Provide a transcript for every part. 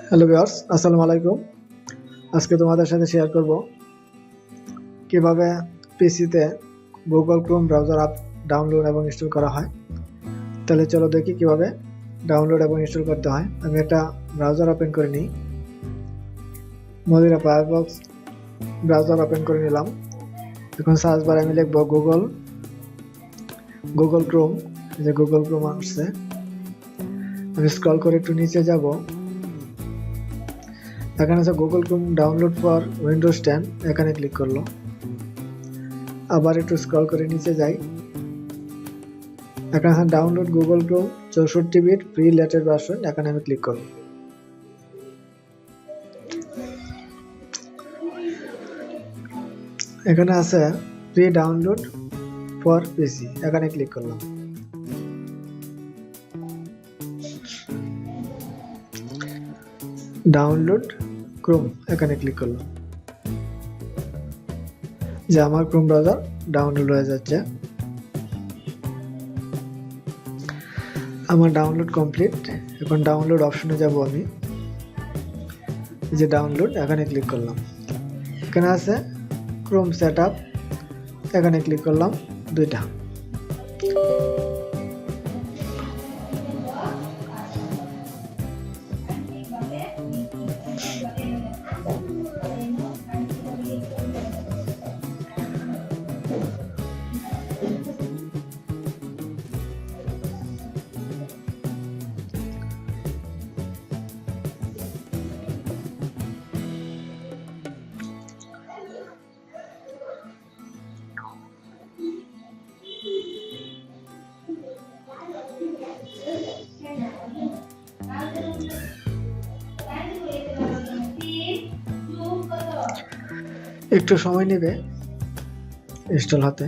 Hello viewers, আসসালামু আলাইকুম। আজকে তোমাদের সাথে শেয়ার করব কিভাবে পিসিতে Google Chrome browser app download এবং ইনস্টল করা হয়। তাহলে চলো দেখি কিভাবে ডাউনলোড এবং ইনস্টল করতে হয়। আমি একটা ব্রাউজার ওপেন করে নিই। মজিলা ফায়ারফক্স ব্রাউজার ওপেন করে নিলাম। এখন সার্চ বারে আমি লিখব গুগল ক্রোম। যে গুগল ক্রোম আসছে, আমি স্ক্রল করে একটু নিচে যাব। এখানে আছে Google Chrome download for Windows 10, এখানে ক্লিক করলো। আবার একটু স্ক্রল করে নিচে যাই, এখানে আছে download Google Chrome 64 bit free latest version, এখানে আমি ক্লিক করব। এখানে আছে ফ্রি ডাউনলোড ফর পিসি, এখানে ক্লিক করলাম। ডাউনলোড ক্রোম, এখানে ক্লিক করলাম। যে আমার ক্রোম ব্রাউজার ডাউনলোড হয়ে যাচ্ছে। আমার ডাউনলোড কমপ্লিট। এখন ডাউনলোড অপশনে যাব আমি। যে ডাউনলোড, এখানে ক্লিক করলাম। এখানে আছে ক্রোম সেটআপ, এখানে ক্লিক করলাম দুইটা। একটু সময় নেবে ইনস্টল হতে।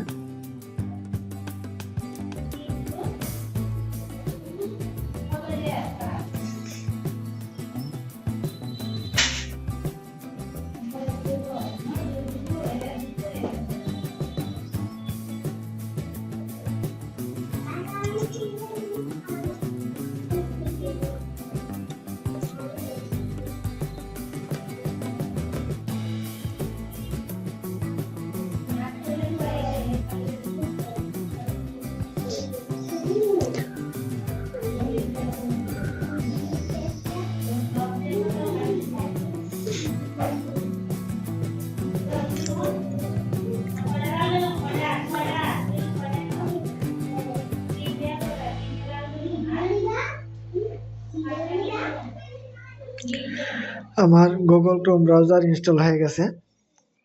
আমার গুগল ক্রোম ব্রাউজার ইনস্টল হয়ে গেছে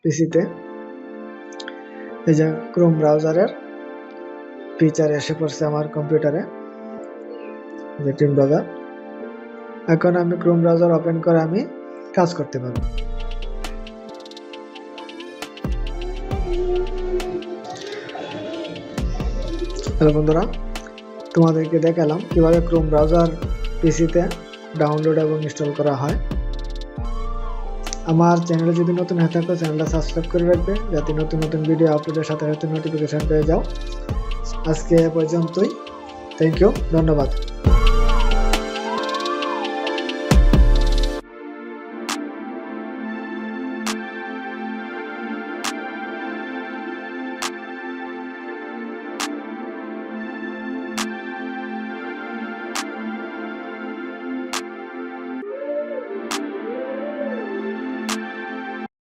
পিসিতে। এই যে ক্রোম ব্রাউজারের ফিচার এসে পড়ছে আমার কম্পিউটারে, যে ক্রোম ব্রাউজার। এখন আমি ক্রোম ব্রাউজার ওপেন করে আমি কাজ করতে পারবো। হ্যালো বন্ধুরা, তোমাদেরকে দেখালাম কিভাবে ক্রোম ব্রাউজার পিসিতে ডাউনলোড এবং ইনস্টল করা হয়। আমার চ্যানেলে যদি নতুন হয়ে থাকো, চ্যানেলটা সাবস্ক্রাইব করে রাখবে, যাতে নতুন নতুন ভিডিও আপলোডের সাথে সাথে নোটিফিকেশন পেয়ে যাও। আজকে এ পর্যন্তই। থ্যাংক ইউ, ধন্যবাদ।